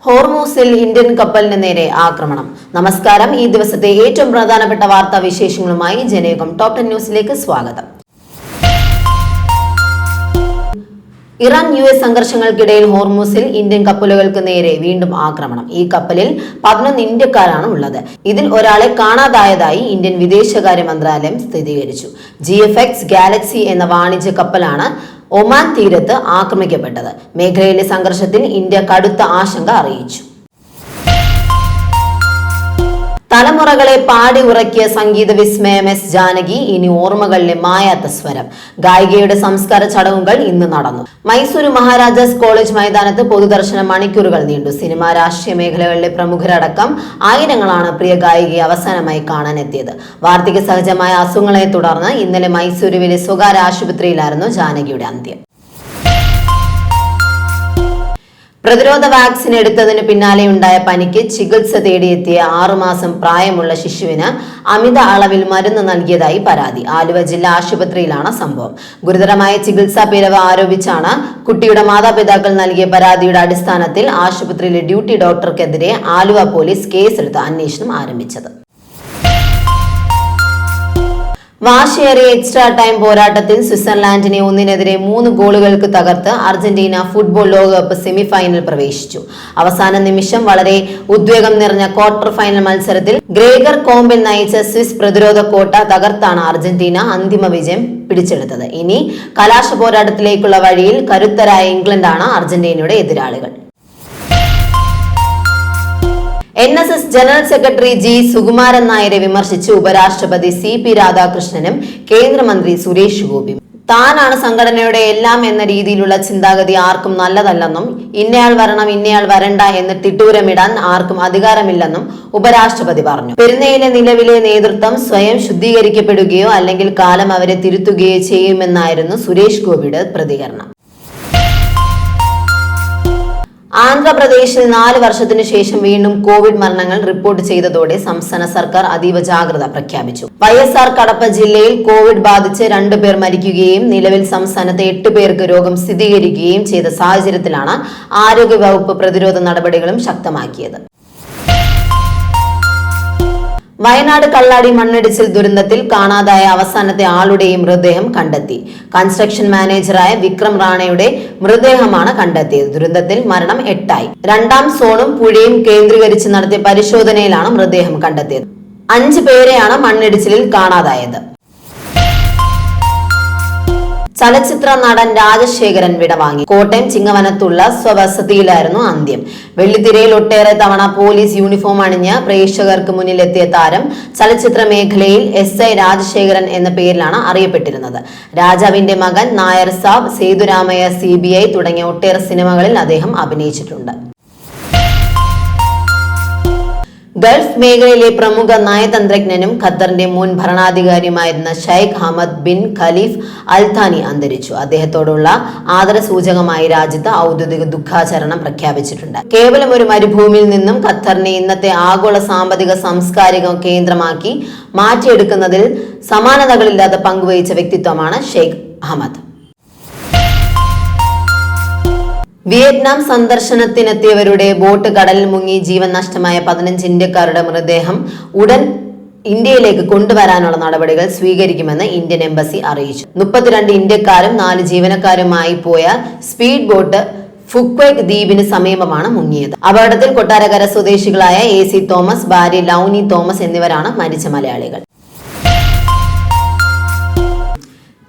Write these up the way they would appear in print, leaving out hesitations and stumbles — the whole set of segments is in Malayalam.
ഹോർമൂസിൽ ഇന്ത്യൻ കപ്പലിന് നേരെ ആക്രമണം. നമസ്കാരം. ഈ ദിവസത്തെ ഏറ്റവും പ്രധാനപ്പെട്ട വാർത്താ വിശേഷങ്ങളുമായി ജനയുഗം ടോപ്പ് 10 ന്യൂസിലേക്ക് സ്വാഗതം. ഇറാൻ US സംഘർഷങ്ങൾക്കിടയിൽ ഹോർമൂസിൽ ഇന്ത്യൻ കപ്പലുകൾക്ക് നേരെ വീണ്ടും ആക്രമണം. ഈ കപ്പലിൽ 11 ഇന്ത്യക്കാരാണ് ഉള്ളത്. ഇതിൽ ഒരാളെ കാണാതായതായി ഇന്ത്യൻ വിദേശകാര്യ മന്ത്രാലയം സ്ഥിരീകരിച്ചു. GFX ഗാലക്സി എന്ന വാണിജ്യ കപ്പലാണ് ഒമാൻ തീരത്ത് ആക്രമിക്കപ്പെട്ടത്. മേഖലയിലെ സംഘർഷത്തിൽ ഇന്ത്യ കടുത്ത ആശങ്ക അറിയിച്ചു. തലമുറകളെ പാടി ഉറക്കിയ സംഗീത വിസ്മയം S. ജാനകി ഇനി ഓർമ്മകളിലെ മായാത്ത സ്വരം. ഗായികയുടെ സംസ്കാര ചടങ്ങുകൾ ഇന്ന് നടന്നു. മൈസൂരു മഹാരാജാസ് കോളേജ് മൈതാനത്ത് പൊതുദർശനം മണിക്കൂറുകൾ നീണ്ടു. സിനിമ, രാഷ്ട്രീയ മേഖലകളിലെ പ്രമുഖരടക്കം ആയിരങ്ങളാണ് പ്രിയ ഗായികയെ അവസാനമായി കാണാനെത്തിയത്. വാർദ്ധക്യ സഹജമായ അസുഖങ്ങളെ തുടർന്ന് ഇന്നലെ മൈസൂരുവിലെ സ്വകാര്യ ആശുപത്രിയിലായിരുന്നു ജാനകിയുടെ അന്ത്യം. പ്രതിരോധ വാക്സിൻ എടുത്തതിന് പിന്നാലെയുണ്ടായ പനിക്ക് ചികിത്സ തേടിയെത്തിയ 6 മാസം പ്രായമുള്ള ശിശുവിന് അമിത അളവിൽ മരുന്ന് നൽകിയതായി പരാതി. ആലുവ ജില്ലാ ആശുപത്രിയിലാണ് സംഭവം. ഗുരുതരമായ ചികിത്സാ പിഴവ് ആരോപിച്ചാണ് കുട്ടിയുടെ മാതാപിതാക്കൾ നൽകിയ പരാതിയുടെ അടിസ്ഥാനത്തിൽ ആശുപത്രിയിലെ ഡ്യൂട്ടി ഡോക്ടർക്കെതിരെ ആലുവ പോലീസ് കേസെടുത്ത് അന്വേഷണം ആരംഭിച്ചത്. വാശിയേറിയ എക്സ്ട്രാ ടൈം പോരാട്ടത്തിൽ സ്വിറ്റ്സർലാൻഡിനെ 1-3 ഗോളുകൾക്ക് തകർത്ത് അർജന്റീന ഫുട്ബോൾ ലോകകപ്പ് സെമിഫൈനൽ പ്രവേശിച്ചു. അവസാന നിമിഷം വളരെ ഉദ്വേഗം നിറഞ്ഞ ക്വാർട്ടർ ഫൈനൽ മത്സരത്തിൽ ഗ്രേഗർ കോമ്പിൽ നയിച്ച സ്വിസ് പ്രതിരോധ കോട്ട തകർത്താണ് അർജന്റീന അന്തിമ വിജയം പിടിച്ചെടുത്തത്. ഇനി കലാശ പോരാട്ടത്തിലേക്കുള്ള വഴിയിൽ കരുത്തരായ ഇംഗ്ലണ്ടാണ് അർജന്റീനയുടെ എതിരാളികൾ. NSS general secretary G. Sukumaran നായരെ വിമർശിച്ച് ഉപരാഷ്ട്രപതി CP രാധാകൃഷ്ണനും കേന്ദ്രമന്ത്രി സുരേഷ് ഗോപിയും. താനാണ് സംഘടനയുടെ എല്ലാം എന്ന രീതിയിലുള്ള ചിന്താഗതി ആർക്കും നല്ലതല്ലെന്നും ഇന്നയാൾ വരണം ഇന്നയാൾ വരണ്ട എന്ന് തിട്ടൂരമിടാൻ ആർക്കും അധികാരമില്ലെന്നും ഉപരാഷ്ട്രപതി പറഞ്ഞു. പെരുന്നയിലെ നിലവിലെ നേതൃത്വം സ്വയം ശുദ്ധീകരിക്കപ്പെടുകയോ അല്ലെങ്കിൽ കാലം അവരെ തിരുത്തുകയോ ചെയ്യുമെന്നായിരുന്നു സുരേഷ് ഗോപിയുടെ പ്രതികരണം. ആന്ധ്രാപ്രദേശിൽ 4 വർഷത്തിനു ശേഷം വീണ്ടും കോവിഡ് മരണങ്ങൾ റിപ്പോർട്ട് ചെയ്തതോടെ സംസ്ഥാന സർക്കാർ അതീവ ജാഗ്രത പ്രഖ്യാപിച്ചു. YSR കടപ്പ ജില്ലയിൽ കോവിഡ് ബാധിച്ച് 2 പേർ മരിക്കുകയും നിലവിൽ സംസ്ഥാനത്ത് 8 പേർക്ക് രോഗം സ്ഥിരീകരിക്കുകയും ചെയ്ത സാഹചര്യത്തിലാണ് ആരോഗ്യവകുപ്പ് പ്രതിരോധ നടപടികളും ശക്തമാക്കിയത്. വയനാട് കള്ളാടി മണ്ണിടിച്ചിൽ ദുരന്തത്തിൽ കാണാതായ അവസാനത്തെ ആളുടെയും മൃതദേഹം കണ്ടെത്തി. കൺസ്ട്രക്ഷൻ മാനേജറായ വിക്രം റാണയുടെ മൃതദേഹമാണ് കണ്ടെത്തിയത്. ദുരന്തത്തിൽ മരണം 8ആയി. 2ാം സോണും പുഴയും കേന്ദ്രീകരിച്ച് നടത്തിയ പരിശോധനയിലാണ് മൃതദേഹം കണ്ടെത്തിയത്. 5 പേരെയാണ് മണ്ണിടിച്ചിലിൽ കാണാതായത്. ചലച്ചിത്ര നടൻ രാജശേഖരൻ വിടവാങ്ങി. കോട്ടയം ചിങ്ങവനത്തുള്ള സ്വവസതിയിലായിരുന്നു അന്ത്യം. വെള്ളിത്തിരയിൽ ഒട്ടേറെ തവണ പോലീസ് യൂണിഫോം അണിഞ്ഞ് പ്രേക്ഷകർക്ക് മുന്നിലെത്തിയ താരം ചലച്ചിത്ര മേഖലയിൽ SI രാജശേഖരൻ എന്ന പേരിലാണ് അറിയപ്പെട്ടിരുന്നത്. രാജാവിന്റെ മകൻ, നായർ സാബ്, സേതുരാമയ്യ, CBI തുടങ്ങിയ ഒട്ടേറെ സിനിമകളിൽ അദ്ദേഹം അഭിനയിച്ചിട്ടുണ്ട്. ഗൾഫ് മേഖലയിലെ പ്രമുഖ നയതന്ത്രജ്ഞനും ഖത്തറിന്റെ മുൻ ഭരണാധികാരിയുമായിരുന്ന Sheikh Hamad bin Khalifa Al Thani അന്തരിച്ചു. അദ്ദേഹത്തോടുള്ള ആദരസൂചകമായി രാജ്യത്ത് ഔദ്യോഗിക ദുഃഖാചരണം പ്രഖ്യാപിച്ചിട്ടുണ്ട്. കേവലം ഒരു മരുഭൂമിയിൽ നിന്നും ഖത്തറിനെ ഇന്നത്തെ ആഗോള സാമ്പത്തിക സാംസ്കാരിക കേന്ദ്രമാക്കി മാറ്റിയെടുക്കുന്നതിൽ സമാനതകളില്ലാതെ പങ്കുവഹിച്ച വ്യക്തിത്വമാണ് ഷെയ്ഖ് അഹമ്മദ്. വിയറ്റ്നാം സന്ദർശനത്തിനെത്തിയവരുടെ ബോട്ട് കടലിൽ മുങ്ങി ജീവൻ നഷ്ടമായ 15 ഇന്ത്യക്കാരുടെ മൃതദേഹം ഉടൻ ഇന്ത്യയിലേക്ക് കൊണ്ടുവരാനുള്ള നടപടികൾ സ്വീകരിക്കുമെന്ന് ഇന്ത്യൻ എംബസി അറിയിച്ചു. 32 ഇന്ത്യക്കാരും 4 ജീവനക്കാരുമായി പോയ സ്പീഡ് ബോട്ട് ഫുക്വേക് ദ്വീപിന് സമീപമാണ് മുങ്ങിയത്. അപകടത്തിൽ കൊട്ടാരക്കര സ്വദേശികളായ AC തോമസ്, ഭാര്യ ലൗനി തോമസ് എന്നിവരാണ് മരിച്ച മലയാളികൾ.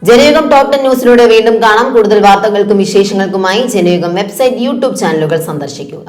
ജനയുഗം ടോപ്പ് 10 ന്യൂസിലൂടെ വീണ്ടും കാണാം. കൂടുതൽ വാർത്തകൾക്കും വിശേഷങ്ങൾക്കുമായി ജനയുഗം വെബ്സൈറ്റ്, YouTube ചാനലുകൾ സന്ദർശിക്കുക.